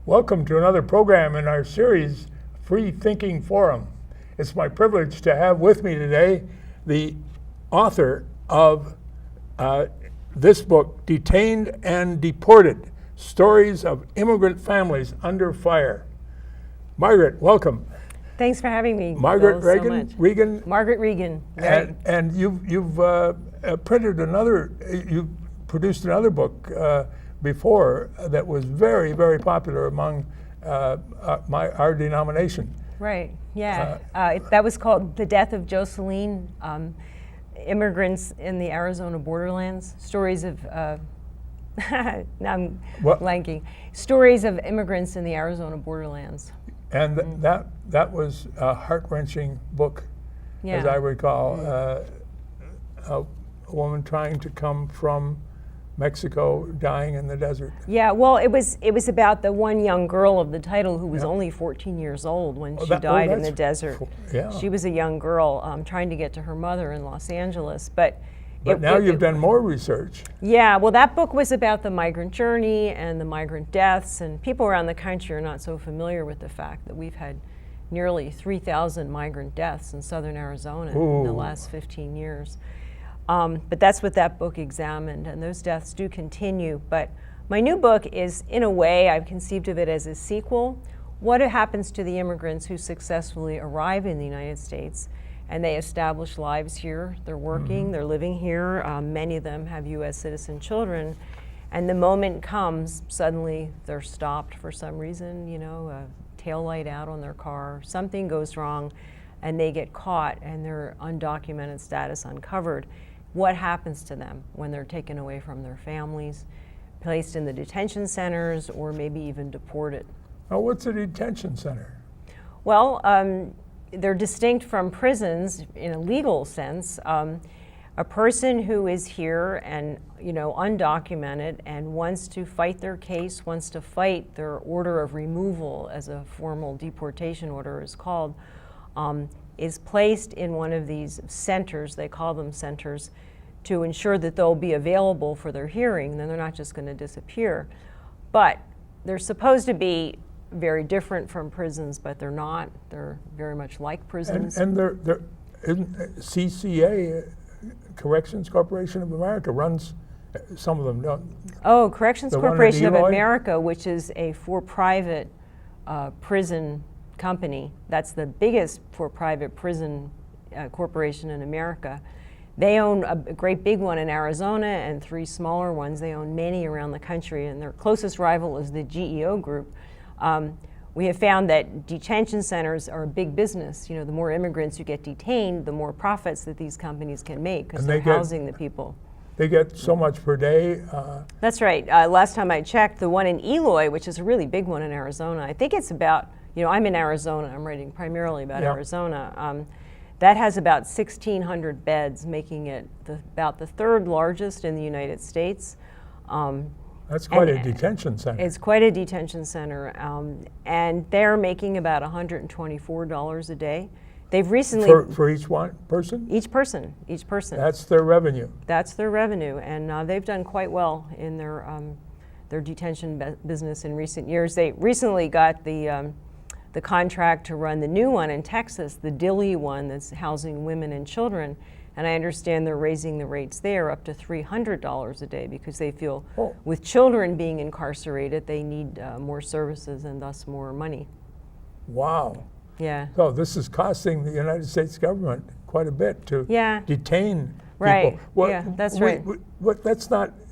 Welcome to another program in our series, Free Thinking Forum. It's my privilege to have with me today the author of this book, Detained and Deported, Stories of Immigrant Families Under Fire. Margaret, welcome. Thanks for having me. Margaret Bill, Regan? so Regan? Margaret Regan. Right. And you've you produced another book before that was very, very popular among our denomination. Right, yeah. That was called The Death of Jocelyn, Immigrants in the Arizona Borderlands, Stories of, now I'm blanking, Stories of Immigrants in the Arizona Borderlands. And that was a heart-wrenching book, as I recall. A woman trying to come from Mexico, dying in the desert. Yeah, well, it was about the one young girl of the title who was only 14 years old when she died in the desert. Yeah. She was a young girl trying to get to her mother in Los Angeles, but now you've done more research. Yeah, well, that book was about the migrant journey and the migrant deaths, and people around the country are not so familiar with the fact that we've had nearly 3,000 migrant deaths in southern Arizona in the last 15 years. But that's what that book examined, and those deaths do continue. But my new book is, in a way, I've conceived of it as a sequel. What happens to the immigrants who successfully arrive in the United States and they establish lives here, they're working, they're living here, many of them have US citizen children, and the moment comes, suddenly they're stopped for some reason, a tail light out on their car, something goes wrong, and they get caught and their undocumented status uncovered. What happens to them when they're taken away from their families, placed in the detention centers, or maybe even deported? Now, what's a detention center? Well, they're distinct from prisons in a legal sense. A person who is here and undocumented and wants to fight their case, wants to fight their order of removal, as a formal deportation order is called, is placed in one of these centers, they call them centers, to ensure that they'll be available for their hearing. Then they're not just going to disappear. But they're supposed to be very different from prisons, but they're not. They're very much like prisons. And they're CCA, Corrections Corporation of America, runs some of them, don't? Oh, Corrections Corporation of America, which is a for-profit prison company. That's the biggest for-profit prison corporation in America. They own a great big one in Arizona and 3 smaller ones. They own many around the country, and their closest rival is the GEO group. We have found that detention centers are a big business. The more immigrants who get detained, the more profits that these companies can make because they're housing the people. They get so much per day. That's right. Last time I checked, the one in Eloy, which is a really big one in Arizona, I think it's about, I'm in Arizona, I'm writing primarily about Arizona. That has about 1,600 beds, making it about the 3rd largest in the United States. That's quite a detention center. It's quite a detention center, and they're making about $124 a day. They've recently for each one person. Each person. That's their revenue. That's their revenue, and they've done quite well in their detention business in recent years. They recently got the contract to run the new one in Texas, the Dilley one that's housing women and children. And I understand they're raising the rates there up to $300 a day because they feel with children being incarcerated, they need more services and thus more money. Wow. Yeah. So this is costing the United States government quite a bit to detain people. Right. That's right.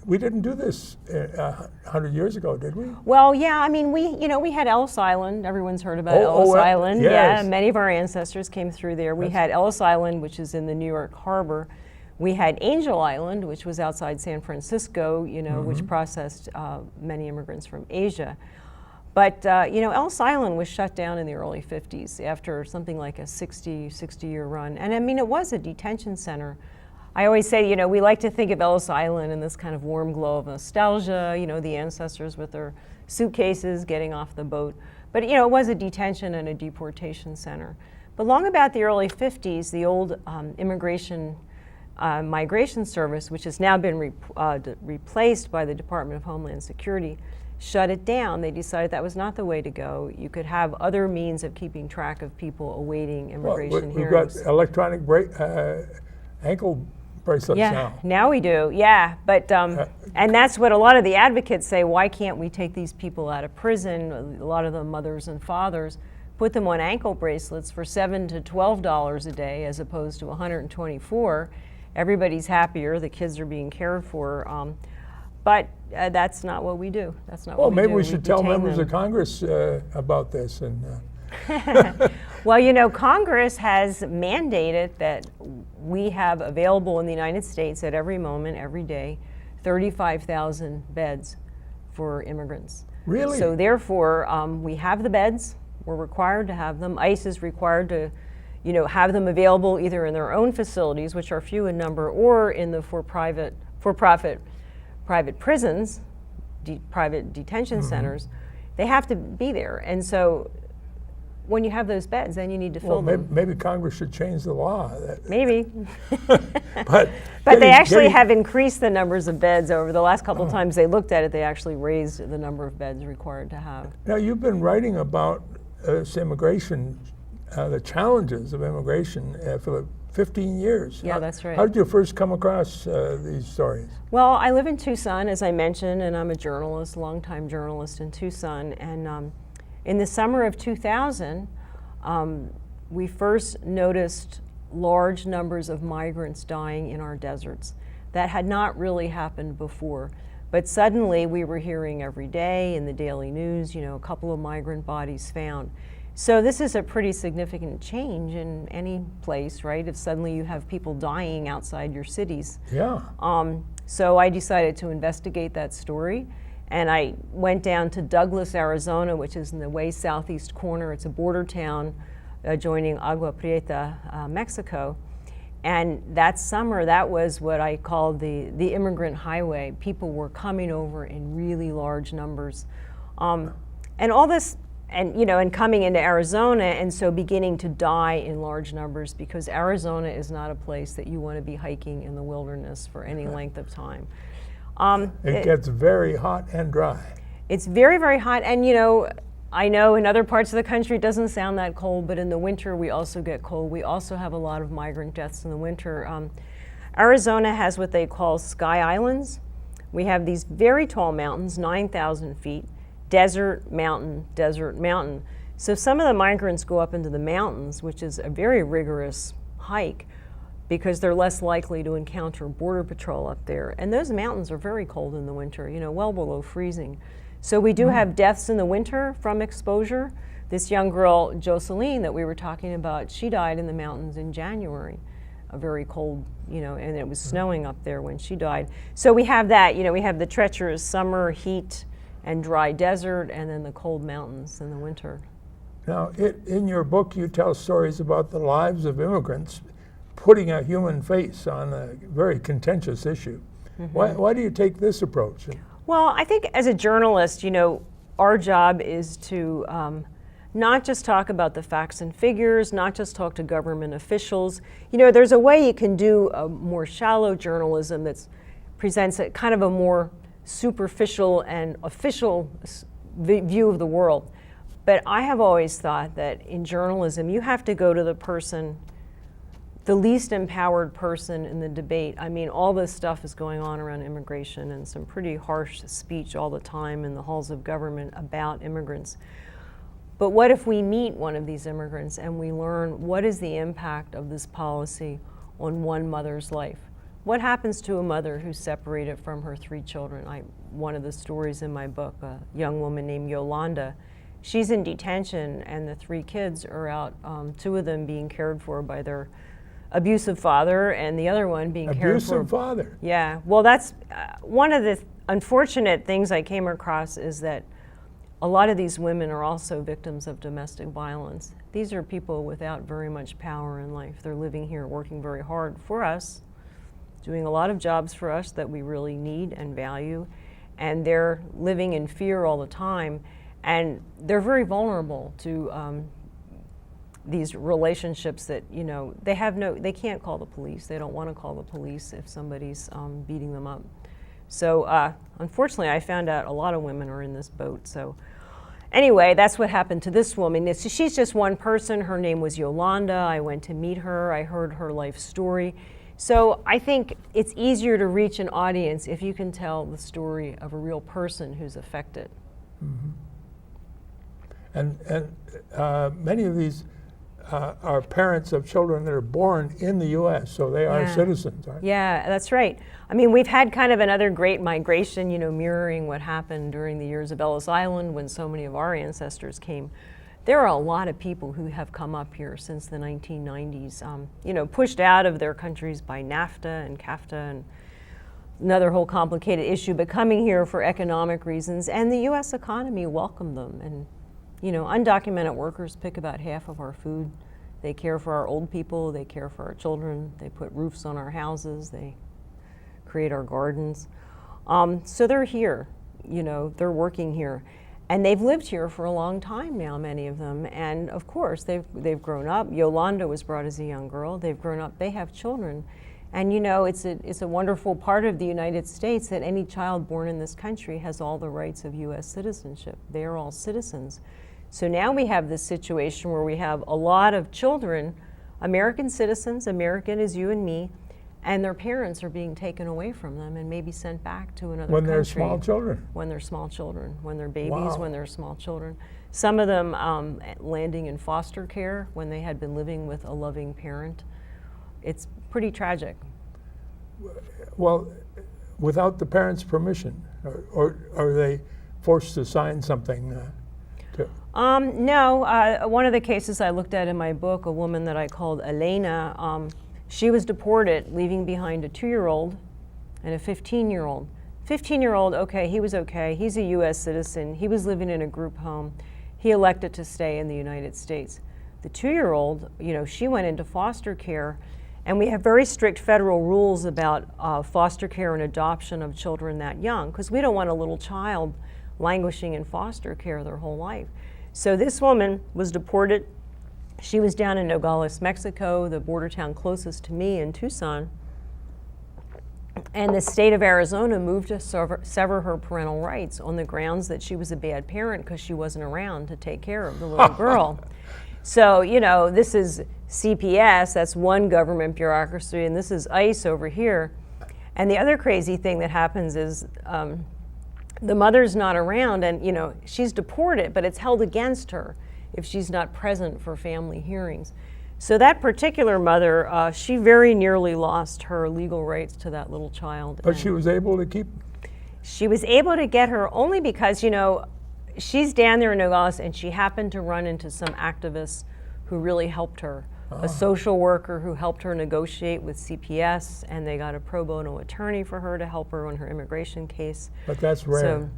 We didn't do this 100 years ago, did we? Well, yeah, we had Ellis Island. Everyone's heard about Ellis Island. Yes. Yeah, many of our ancestors came through there. We had Ellis Island, which is in the New York Harbor. We had Angel Island, which was outside San Francisco, which processed many immigrants from Asia. But, Ellis Island was shut down in the early 50s after something like a 60-year run. And it was a detention center. I always say, we like to think of Ellis Island in this kind of warm glow of nostalgia, the ancestors with their suitcases getting off the boat. But, it was a detention and a deportation center. But long about the early 50s, the old immigration Migration Service, which has now been replaced by the Department of Homeland Security, shut it down. They decided that was not the way to go. You could have other means of keeping track of people awaiting immigration We've hearings. got electronic ankle bracelets Yeah, now. now we do, yeah. But, and that's what a lot of the advocates say, why can't we take these people out of prison, a lot of them mothers and fathers, put them on ankle bracelets for $7 to $12 a day as opposed to $124. Everybody's happier, the kids are being cared for. But that's not what we do. That's not what we do. Well, maybe we should tell detain members them. of Congress about this. And Well, you know, Congress has mandated that we have available in the United States at every moment, every day, 35,000 beds for immigrants. Really? So therefore, we have the beds. We're required to have them. ICE is required to, you know, have them available either in their own facilities, which are few in number, or in the for-profit private prisons, private detention centers. They have to be there. And so when you have those beds, then you need to fill them. Maybe Congress should change the law. Maybe. But They actually have increased the numbers of beds over the last couple of times they looked at it. They actually raised the number of beds required to have. Now, you've been writing about this immigration, the challenges of immigration for 15 years. Yeah, that's right. How did you first come across these stories? Well, I live in Tucson, as I mentioned, and I'm a journalist, longtime journalist in Tucson. And in the summer of 2000, we first noticed large numbers of migrants dying in our deserts. That had not really happened before. But suddenly we were hearing every day in the daily news, you know, a couple of migrant bodies found. So this is a pretty significant change in any place, right? If suddenly you have people dying outside your cities. Yeah. So I decided to investigate that story. And I went down to Douglas, Arizona, which is in the way southeast corner. It's a border town adjoining Agua Prieta, Mexico. And that summer, that was what I called the immigrant highway. People were coming over in really large numbers. And all this, and you know, and coming into Arizona, and so beginning to die in large numbers, because Arizona is not a place that you want to be hiking in the wilderness for any length of time. It gets very hot and dry. It's very, very hot, and you know, I know in other parts of the country it doesn't sound that cold, but in the winter we also get cold. We also have a lot of migrant deaths in the winter. Arizona has what they call sky islands. We have these very tall mountains, 9,000 feet, desert, mountain, desert, mountain. So some of the migrants go up into the mountains, which is a very rigorous hike, because they're less likely to encounter border patrol up there. And those mountains are very cold in the winter, you know, well below freezing. So we do have deaths in the winter from exposure. This young girl, Jocelyn, that we were talking about, she died in the mountains in January, a very cold, you know, and it was snowing up there when she died. So we have that, you know, we have the treacherous summer heat and dry desert, and then the cold mountains in the winter. Now, in your book, you tell stories about the lives of immigrants putting a human face on a very contentious issue. Why do you take this approach? Well, I think as a journalist, you know, our job is to not just talk about the facts and figures, not just talk to government officials. You know, there's a way you can do a more shallow journalism that presents a kind of a more superficial and official view of the world. But I have always thought that in journalism, you have to go to the person, the least empowered person in the debate. I mean, all this stuff is going on around immigration and some pretty harsh speech all the time in the halls of government about immigrants. But what if we meet one of these immigrants and we learn what is the impact of this policy on one mother's life? What happens to a mother who's separated from her 3 children? One of the stories in my book, a young woman named Yolanda, she's in detention and the 3 kids are out, 2 of them being cared for by their abusive father, and the other one being cared for. Abusive father? Yeah, well, that's one of the unfortunate things I came across, is that a lot of these women are also victims of domestic violence. These are people without very much power in life. They're living here, working very hard for us, doing a lot of jobs for us that we really need and value, and they're living in fear all the time, and they're very vulnerable to these relationships that, you know, they can't call the police. They don't want to call the police if somebody's beating them up. So unfortunately, I found out a lot of women are in this boat. So anyway, that's what happened to this woman. She's just one person. Her name was Yolanda. I went to meet her. I heard her life story. So I think it's easier to reach an audience if you can tell the story of a real person who's affected. Mm-hmm. And many of these are parents of children that are born in the U.S., so they are citizens, right? Yeah, that's right. I mean, we've had kind of another great migration, you know, mirroring what happened during the years of Ellis Island when so many of our ancestors came. There are a lot of people who have come up here since the 1990s, you know, pushed out of their countries by NAFTA and CAFTA and another whole complicated issue, but coming here for economic reasons, and the U.S. economy welcomed them. And you know, undocumented workers pick about half of our food. They care for our old people, they care for our children, they put roofs on our houses, they create our gardens. So they're here, you know, they're working here. And they've lived here for a long time now, many of them. And of course, they've grown up. Yolanda was brought as a young girl. They've grown up, they have children. And you know, it's a wonderful part of the United States that any child born in this country has all the rights of U.S. citizenship. They are all citizens. So now we have this situation where we have a lot of children, American citizens, American as you and me, and their parents are being taken away from them and maybe sent back to another country. When they're small children? When they're small children, when they're babies, Wow. when they're small children. Some of them landing in foster care when they had been living with a loving parent. It's pretty tragic. Well, without the parents' permission, or are they forced to sign something? No, one of the cases I looked at in my book, a woman that I called Elena, she was deported, leaving behind a 2-year-old and a 15-year-old. 15-year-old, okay, he was okay. He's a U.S. citizen. He was living in a group home. He elected to stay in the United States. The 2-year-old, you know, she went into foster care, and we have very strict federal rules about foster care and adoption of children that young, because we don't want a little child languishing in foster care their whole life. So this woman was deported. She was down in Nogales, Mexico, the border town closest to me in Tucson. And the state of Arizona moved to sever her parental rights on the grounds that she was a bad parent because she wasn't around to take care of the little girl. So, you know, this is CPS, that's one government bureaucracy, and this is ICE over here. And the other crazy thing that happens is the mother's not around, and you know, she's deported, but it's held against her if she's not present for family hearings. So that particular mother, she very nearly lost her legal rights to that little child. But she was able to keep? She was able to get her only because, you know, she's down there in Nogales and she happened to run into some activists who really helped her. A social worker who helped her negotiate with CPS, and they got a pro bono attorney for her to help her on her immigration case. But that's rare. So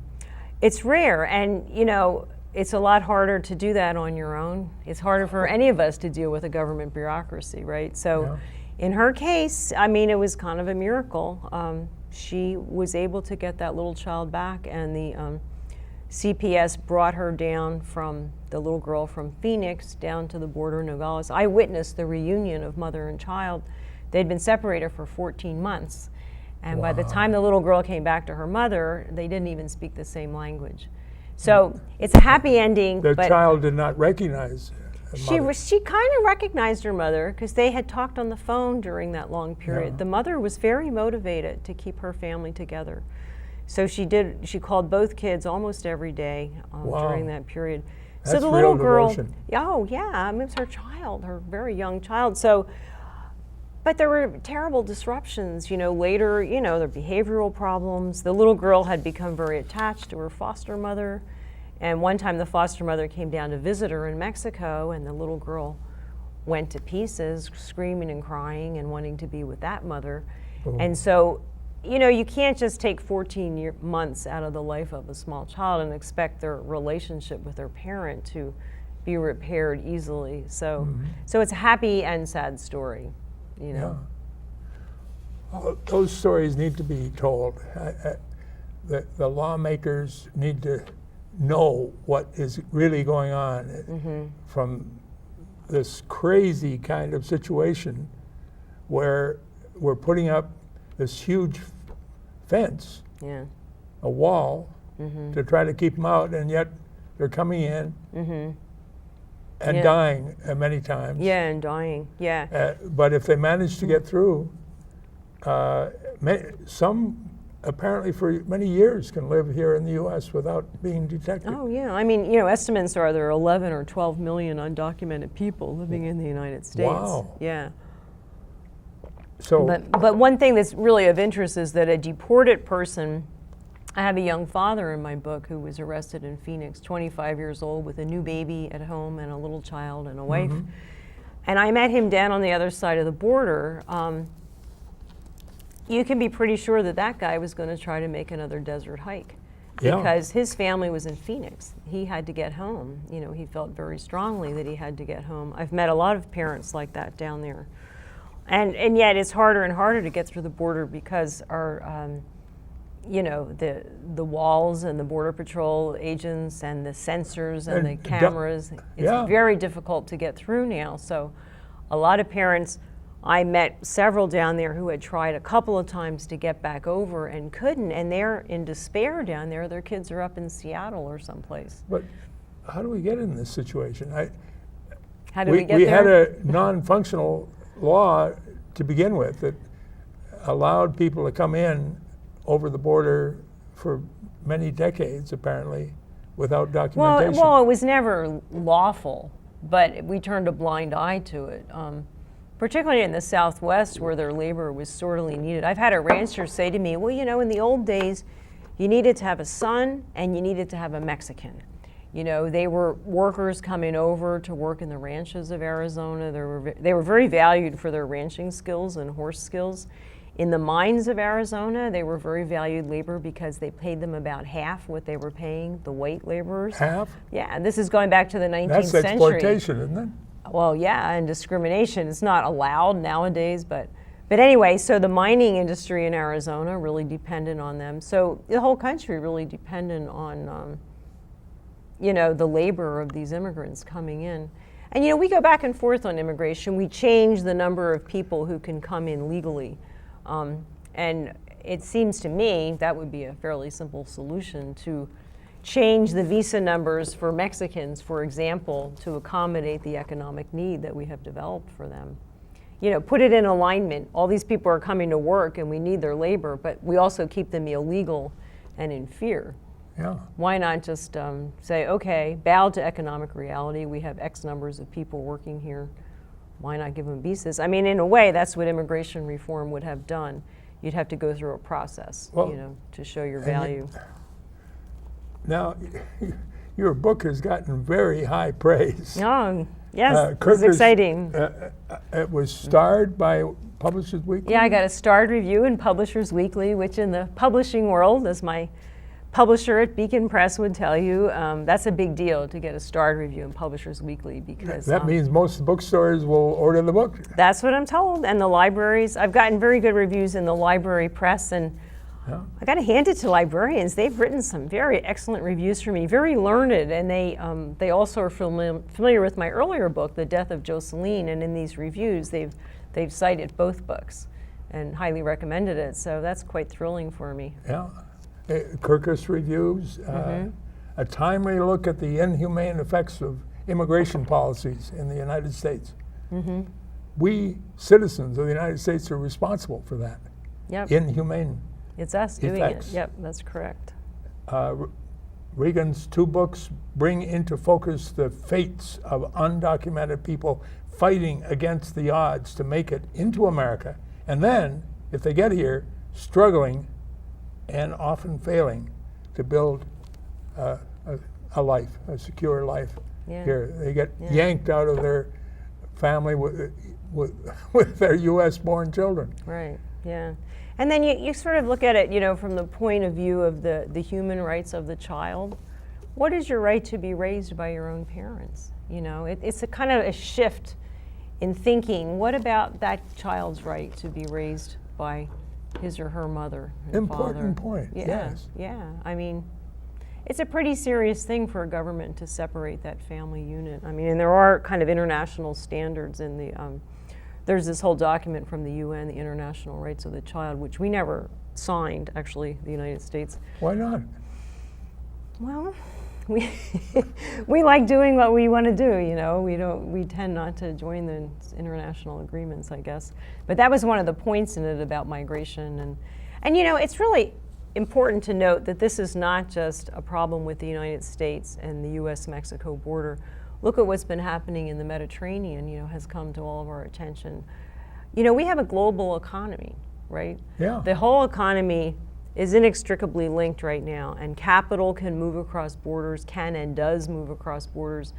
it's rare, and you know, it's a lot harder to do that on your own. It's harder for any of us to deal with a government bureaucracy, right? So in her case, I mean, it was kind of a miracle. She was able to get that little child back, and the CPS brought her down from the little girl from Phoenix down to the border in Nogales. I witnessed the reunion of mother and child. They'd been separated for 14 months. And by the time the little girl came back to her mother, they didn't even speak the same language. So it's a happy ending. The but child did not recognize she kind of recognized her mother because they had talked on the phone during that long period. The mother was very motivated to keep her family together. So she called both kids almost every day during that period. That's so the little real girl, devotion. oh yeah, I mean, it was her child, her very young child. So, but there were terrible disruptions, you know, later, you know, there were behavioral problems. The little girl had become very attached to her foster mother. And one time the foster mother came down to visit her in Mexico, and the little girl went to pieces, screaming and crying and wanting to be with that mother. And so, you know, you can't just take 14 months out of the life of a small child and expect their relationship with their parent to be repaired easily. So, so it's a happy and sad story, you know. Those stories need to be told. The lawmakers need to know what is really going on from this crazy kind of situation where we're putting up this huge fence, Yeah. a wall, to try to keep them out, and yet they're coming in and Yeah. dying many times. Yeah, and dying. Yeah. But if they manage to get through, some apparently for many years can live here in the U.S. without being detected. Oh, yeah. I mean, estimates are there are 11 or 12 million undocumented people living in the United States. Wow. Yeah. So, But one thing that's really of interest is that a deported person, I have a young father in my book who was arrested in Phoenix, 25 years old, with a new baby at home and a little child and a wife. And I met him down on the other side of the border. You can be pretty sure that that guy was going to try to make another desert hike because his family was in Phoenix. He had to get home. He felt very strongly that he had to get home. I've met a lot of parents like that down there. And yet it's harder and harder to get through the border because our, the walls and the Border Patrol agents and the sensors and the cameras, it's very difficult to get through now. So a lot of parents, I met several down there who had tried a couple of times to get back over and couldn't, and they're in despair down there. Their kids are up in Seattle or someplace. but how do we get in this situation? How do we get we there? had a non-functional law to begin with that allowed people to come in over the border for many decades, apparently, without documentation. Well, it was never lawful, but we turned a blind eye to it. Particularly in the Southwest where their labor was sorely needed. I've had a rancher say to me, well, in the old days, you needed to have a son and you needed to have a Mexican. They were workers coming over to work in the ranches of Arizona. They were very valued for their ranching skills and horse skills. In the mines of Arizona, they were very valued labor because they paid them about half what they were paying the white laborers. Half? Yeah, and this is going back to the 19th That's century. exploitation, isn't it? Well, yeah, and discrimination. It's not allowed nowadays, but anyway, so the mining industry in Arizona really depended on them. So the whole country really depended on, the labor of these immigrants coming in. And, we go back and forth on immigration. We change the number of people who can come in legally. And it seems to me that would be a fairly simple solution to change the visa numbers for Mexicans, for example, to accommodate the economic need that we have developed for them. Put it in alignment. All these people are coming to work and we need their labor, but we also keep them illegal and in fear. Yeah. Why not just say, okay, bow to economic reality. We have X numbers of people working here. Why not give them visas? I mean, in a way, that's what immigration reform would have done. You'd have to go through a process, to show your value. Now, your book has gotten very high praise. Oh, yes, it was exciting. It was starred by Publishers Weekly? Yeah, I got a starred review in Publishers Weekly, which in the publishing world, as my publisher at Beacon Press would tell you, that's a big deal to get a starred review in Publishers Weekly because that means most bookstores will order the book. That's what I'm told, and the libraries. I've gotten very good reviews in the library press, and I got to hand it to librarians. They've written some very excellent reviews for me, very learned, and they also are familiar with my earlier book, The Death of Jocelyn, and in these reviews they've cited both books and highly recommended it. So that's quite thrilling for me. Yeah. Kirkus reviews, a timely look at the inhumane effects of immigration policies in the United States. We citizens of the United States are responsible for that. Yep. Inhumane. It's us doing effects. it. Yep, that's correct. Regan's two books bring into focus the fates of undocumented people fighting against the odds to make it into America, and then, if they get here, struggling and often failing to build a life, a secure life here. They get yanked out of their family with their U.S.-born children. Right, yeah. And then you sort of look at it, from the point of view of the human rights of the child. What is your right to be raised by your own parents? It's a kind of a shift in thinking. What about that child's right to be raised by his or her mother and Important father? point, Yeah, yes. yeah. I mean, it's a pretty serious thing for a government to separate that family unit. I mean, and there are kind of international standards in the, there's this whole document from the UN, the International Rights of the Child, which we never signed, actually, the United States. Why not? Well, we like doing what we want to do, you know. We tend not to join the international agreements, I guess. But that was one of the points in it about migration. And you know, it's really important to note that this is not just a problem with the United States and the US-Mexico border. Look at what's been happening in the Mediterranean, you know, has come to all of our attention. You know, we have a global economy, right? Yeah. The whole economy is inextricably linked right now, and capital can move across borders, can and does move across borders,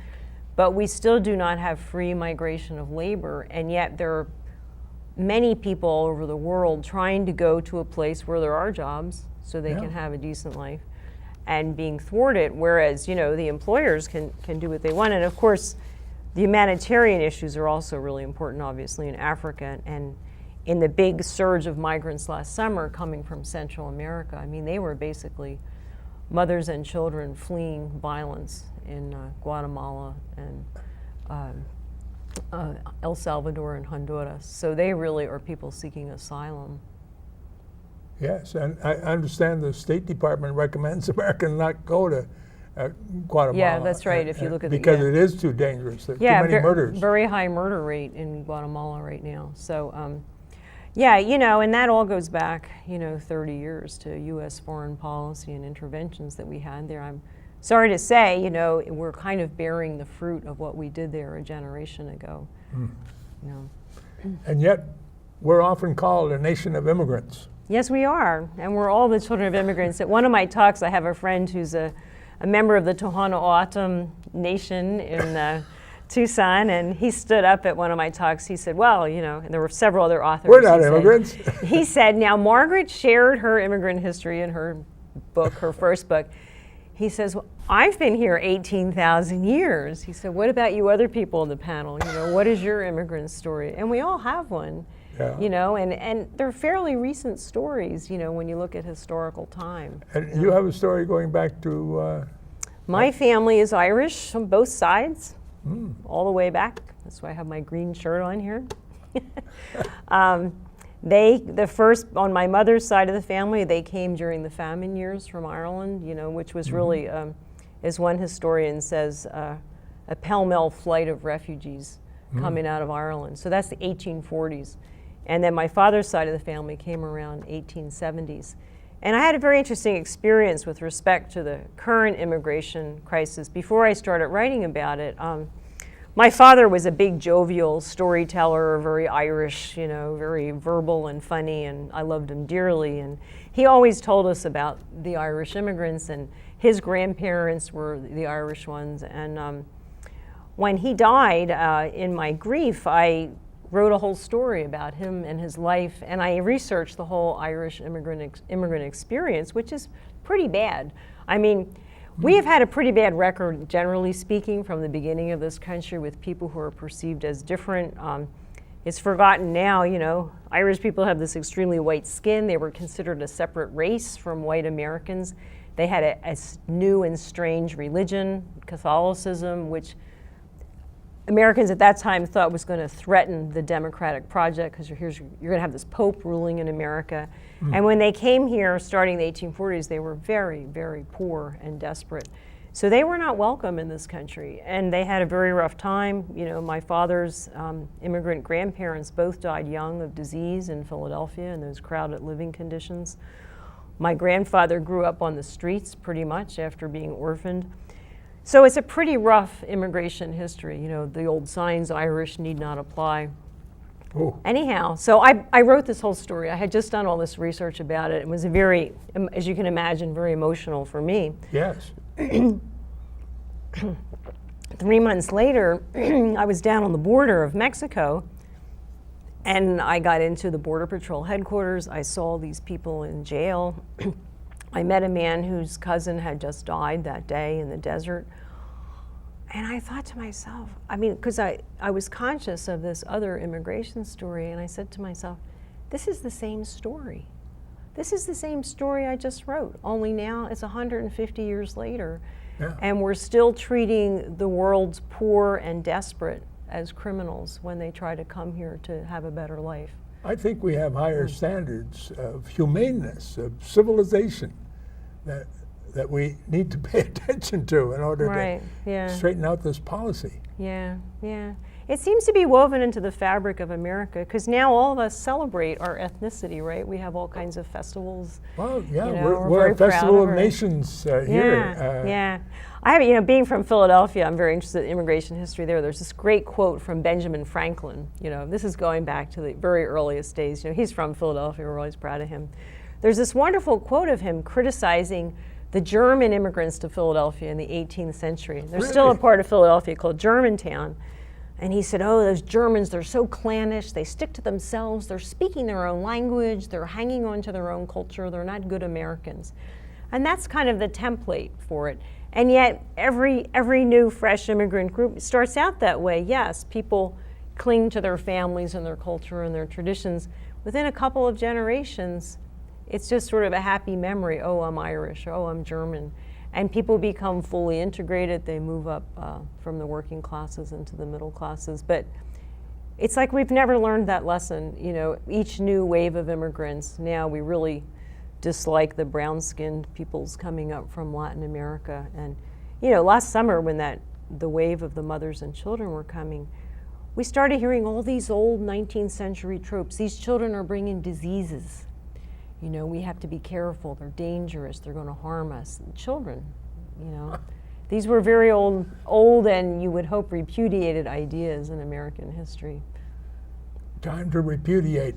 but we still do not have free migration of labor, and yet there are many people all over the world trying to go to a place where there are jobs so they can have a decent life, and being thwarted, whereas, you know, the employers can do what they want. And of course, the humanitarian issues are also really important, obviously, in Africa, and in the big surge of migrants last summer coming from Central America. I mean, they were basically mothers and children fleeing violence in Guatemala and El Salvador and Honduras. So they really are people seeking asylum. Yes, and I understand the State Department recommends Americans not go to Guatemala. Yeah, that's right. If you look at because it is too dangerous. There are too many murders. Very high murder rate in Guatemala right now. So, yeah, you know, and that all goes back, you know, 30 years to U.S. foreign policy and interventions that we had there. I'm sorry to say, you know, we're kind of bearing the fruit of what we did there a generation ago. You know. And yet, we're often called a nation of immigrants. Yes, we are, and we're all the children of immigrants. At one of my talks, I have a friend who's a member of the Tohono O'odham Nation in Tucson, and he stood up at one of my talks. He said, well, you know, and there were several other authors. We're not immigrants. He said, now Margaret shared her immigrant history in her book, her first book. He says, well, I've been here 18,000 years. He said, what about you other people in the panel? You know, what is your immigrant story? And we all have one. Yeah. You know, and they're fairly recent stories, you know, when you look at historical time. And you have a story going back to... My family is Irish on both sides, all the way back. That's why I have my green shirt on here. The first, on my mother's side of the family, they came during the famine years from Ireland, you know, which was really, as one historian says, a pell-mell flight of refugees coming out of Ireland. So that's the 1840s. And then my father's side of the family came around 1870s. And I had a very interesting experience with respect to the current immigration crisis. Before I started writing about it, my father was a big jovial storyteller, very Irish, you know, very verbal and funny, and I loved him dearly. And he always told us about the Irish immigrants, and his grandparents were the Irish ones. And when he died, in my grief, I wrote a whole story about him and his life, and I researched the whole Irish immigrant experience, which is pretty bad. I mean, we have had a pretty bad record, generally speaking, from the beginning of this country with people who are perceived as different. It's forgotten now, you know, Irish people have this extremely white skin. They were considered a separate race from white Americans. They had a new and strange religion, Catholicism, which Americans at that time thought was going to threaten the democratic project, because you're going to have this Pope ruling in America. And when they came here, starting in the 1840s, they were very, very poor and desperate. So they were not welcome in this country, and they had a very rough time. You know, my father's immigrant grandparents both died young of disease in Philadelphia in those crowded living conditions. My grandfather grew up on the streets pretty much after being orphaned. So it's a pretty rough immigration history. You know, the old signs, Irish need not apply. Oh. Anyhow, so I wrote this whole story. I had just done all this research about it. It was a very, as you can imagine, very emotional for me. Yes. 3 months later, I was down on the border of Mexico, and I got into the Border Patrol headquarters. I saw these people in jail. I met a man whose cousin had just died that day in the desert. And I thought to myself, I mean, because I was conscious of this other immigration story, and I said to myself, this is the same story. this is the same story I just wrote, only now it's 150 years later. Yeah. And we're still treating the world's poor and desperate as criminals when they try to come here to have a better life. I think we have higher standards of humaneness, of civilization, that we need to pay attention to in order to straighten out this policy. Yeah, yeah. It seems to be woven into the fabric of America, because now all of us celebrate our ethnicity, right? We have all kinds of festivals. Well, yeah, you know, we're very a festival of proud nations Yeah, here. yeah. I have, you know, being from Philadelphia, I'm very interested in immigration history there. There's this great quote from Benjamin Franklin. You know, this is going back to the very earliest days. You know, he's from Philadelphia. We're always proud of him. There's this wonderful quote of him criticizing the German immigrants to Philadelphia in the 18th century. There's still a part of Philadelphia called Germantown. And he said, oh, those Germans, they're so clannish, they stick to themselves, they're speaking their own language, they're hanging on to their own culture, they're not good Americans. And that's kind of the template for it. And yet, every new fresh immigrant group starts out that way. Yes, people cling to their families and their culture and their traditions. Within a couple of generations, it's just sort of a happy memory. Oh, I'm Irish, oh, I'm German. And people become fully integrated. They move up from the working classes into the middle classes. But it's like we've never learned that lesson. You know, each new wave of immigrants, now we really dislike the brown-skinned peoples coming up from Latin America. And, you know, last summer when the wave of the mothers and children were coming, we started hearing all these old 19th century tropes. These children are bringing diseases. You know, we have to be careful. They're dangerous. They're going to harm us. Children, you know. These were very old and you would hope repudiated ideas in American history. Time to repudiate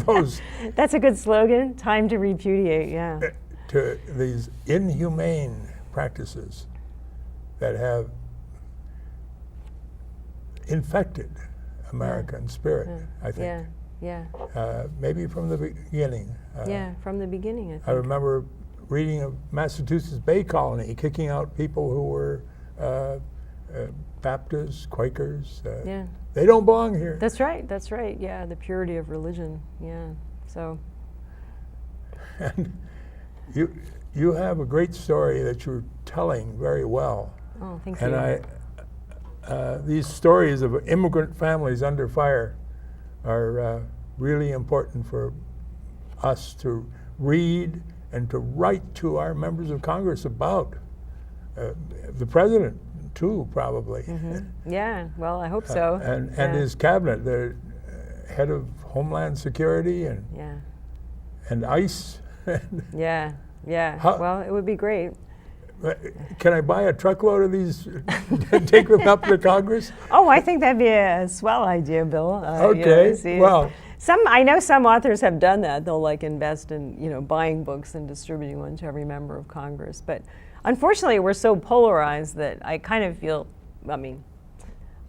those. That's a good slogan. Time to repudiate, yeah. To these inhumane practices that have infected American spirit, I think. Yeah. Yeah. Maybe from the beginning. Yeah, from the beginning, I think. I remember reading of Massachusetts Bay Colony kicking out people who were Baptists, Quakers. Yeah. They don't belong here. That's right, yeah, the purity of religion, yeah, so. And you have a great story that you're telling very well. Oh, thank you. And these stories of immigrant families under fire are really important for us to read and to write to our members of Congress about. The president, too, probably. Mm-hmm. Yeah, well, I hope so. And his cabinet, the head of Homeland Security and ICE. Yeah. Well, it would be great. Can I buy a truckload of these, take them up to Congress? Oh, I think that'd be a swell idea, Bill. Okay, well. I know some authors have done that. They'll like invest in, you know, buying books and distributing one to every member of Congress. But unfortunately, we're so polarized that I kind of feel, I mean,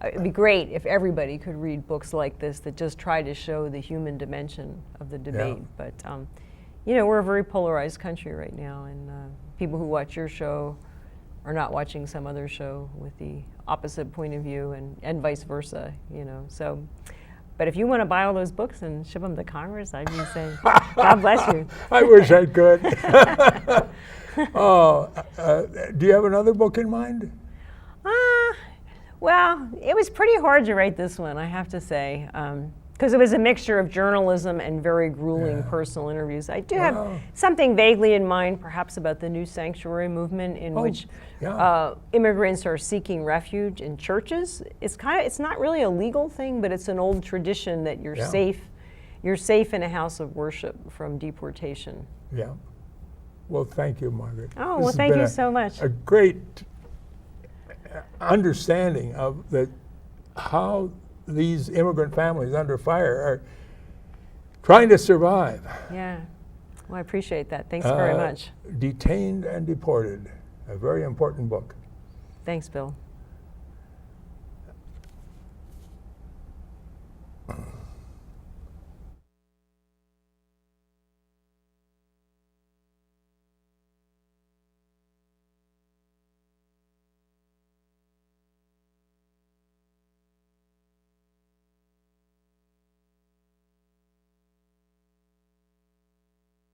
it'd be great if everybody could read books like this that just try to show the human dimension of the debate. Yeah. But, you know, we're a very polarized country right now, and people who watch your show are not watching some other show with the opposite point of view, and vice versa, you know. So, but if you want to buy all those books and ship them to Congress, I'd be saying, God bless you. I wish I could. Do you have another book in mind? Well, it was pretty hard to write this one, I have to say. Because it was a mixture of journalism and very grueling personal interviews. I do have something vaguely in mind, perhaps about the new sanctuary movement, in which immigrants are seeking refuge in churches. It's not really a legal thing, but it's an old tradition that you're safe in a house of worship from deportation. Yeah. Well, thank you, Margaret. Oh, well, thank you so much. A great understanding of how these immigrant families under fire are trying to survive. Yeah, well, I appreciate that. Thanks very much. Detained and Deported, a very important book. Thanks, Bill.